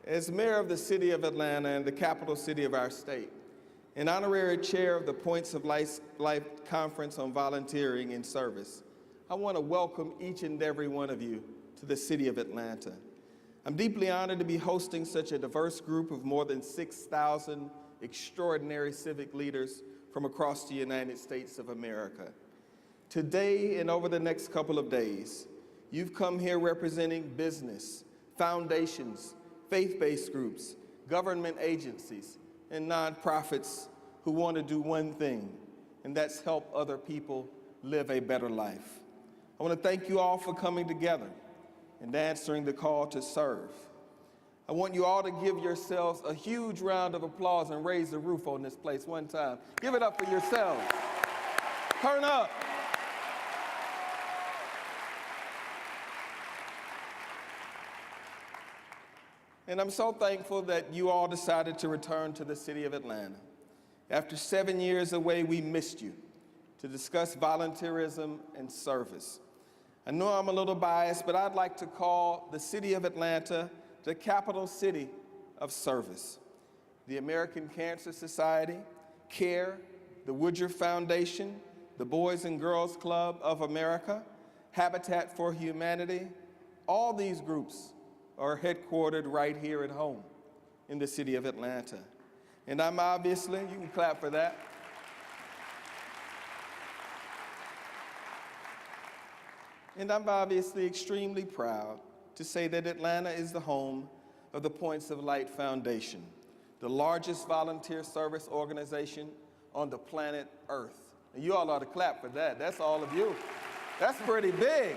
As mayor of the city of Atlanta and the capital city of our state, and honorary chair of the Points of Life Conference on Volunteering and Service, I want to welcome each and every one of you to the city of Atlanta. I'm deeply honored to be hosting such a diverse group of more than 6,000 extraordinary civic leaders from across the United States of America. Today and over the next couple of days, you've come here representing business, foundations, faith-based groups, government agencies, and nonprofits who want to do one thing, and that's help other people live a better life. I want to thank you all for coming together and answering the call to serve. I want you all to give yourselves a huge round of applause and raise the roof on this place one time. Give it up for yourselves. Turn up. And I'm so thankful that you all decided to return to the city of Atlanta. After 7 years away, we missed you to discuss volunteerism and service. I know I'm a little biased, but I'd like to call the city of Atlanta the capital city of service. The American Cancer Society, CARE, the Woodruff Foundation, the Boys and Girls Club of America, Habitat for Humanity, all these groups are headquartered right here at home in the city of Atlanta. And I'm obviously, you can clap for that. And I'm obviously extremely proud to say that Atlanta is the home of the Points of Light Foundation, the largest volunteer service organization on the planet Earth. And you all ought to clap for that. That's all of you. That's pretty big.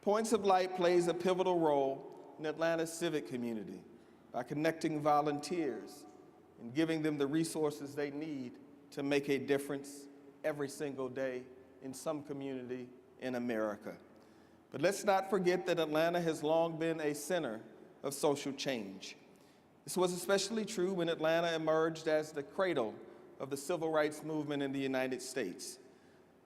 Points of Light plays a pivotal role in Atlanta's civic community by connecting volunteers and giving them the resources they need to make a difference every single day in some community in America. But let's not forget that Atlanta has long been a center of social change. This was especially true when Atlanta emerged as the cradle of the civil rights movement in the United States.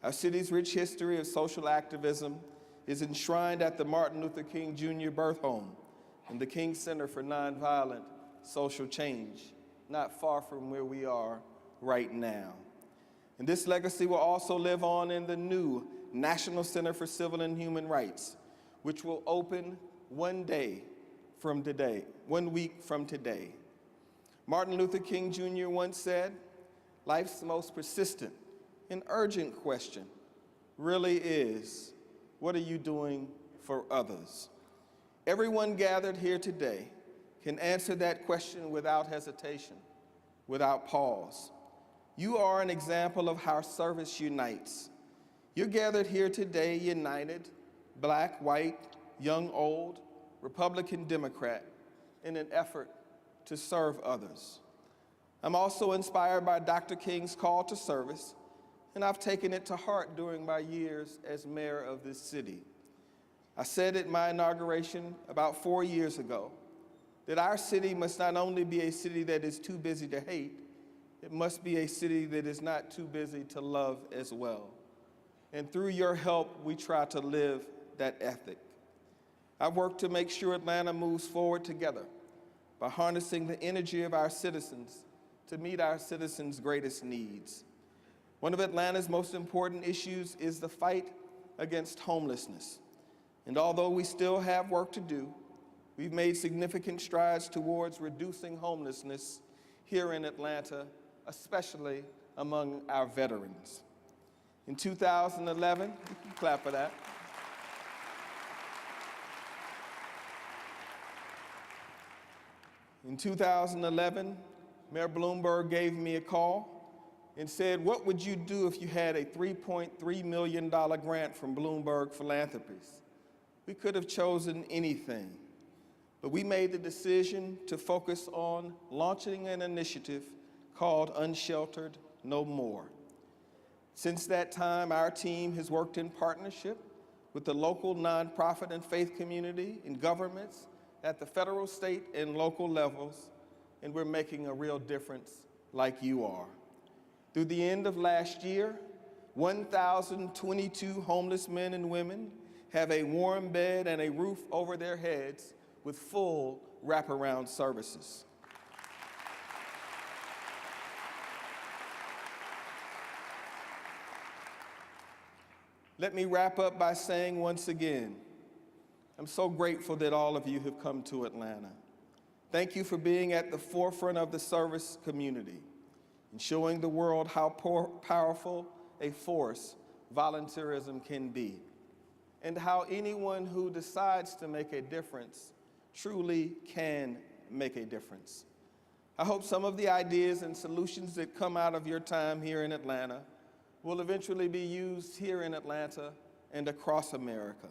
Our city's rich history of social activism is enshrined at the Martin Luther King Jr. Birth Home and the King Center for Nonviolent Social Change, not far from where we are right now. And this legacy will also live on in the new National Center for Civil and Human Rights, which will open 1 week from today. Martin Luther King Jr. once said, "Life's most persistent and urgent question really is, what are you doing for others?" Everyone gathered here today can answer that question without hesitation, without pause. You are an example of how service unites. You're gathered here today united, black, white, young, old, Republican, Democrat, in an effort to serve others. I'm also inspired by Dr. King's call to service, and I've taken it to heart during my years as mayor of this city. I said at my inauguration about 4 years ago that our city must not only be a city that is too busy to hate, it must be a city that is not too busy to love as well. And through your help, we try to live that ethic. I've worked to make sure Atlanta moves forward together by harnessing the energy of our citizens to meet our citizens' greatest needs. One of Atlanta's most important issues is the fight against homelessness. And although we still have work to do, we've made significant strides towards reducing homelessness here in Atlanta, especially among our veterans. In 2011, you can clap for that. In 2011, Mayor Bloomberg gave me a call and said, "What would you do if you had a $3.3 million grant from Bloomberg Philanthropies?" We could have chosen anything, but we made the decision to focus on launching an initiative called Unsheltered No More. Since that time, our team has worked in partnership with the local nonprofit and faith community and governments at the federal, state, and local levels, and we're making a real difference like you are. Through the end of last year, 1,022 homeless men and women have a warm bed and a roof over their heads with full wraparound services. Let me wrap up by saying once again, I'm so grateful that all of you have come to Atlanta. Thank you for being at the forefront of the service community and showing the world how powerful a force volunteerism can be, and how anyone who decides to make a difference truly can make a difference. I hope some of the ideas and solutions that come out of your time here in Atlanta will eventually be used here in Atlanta and across America.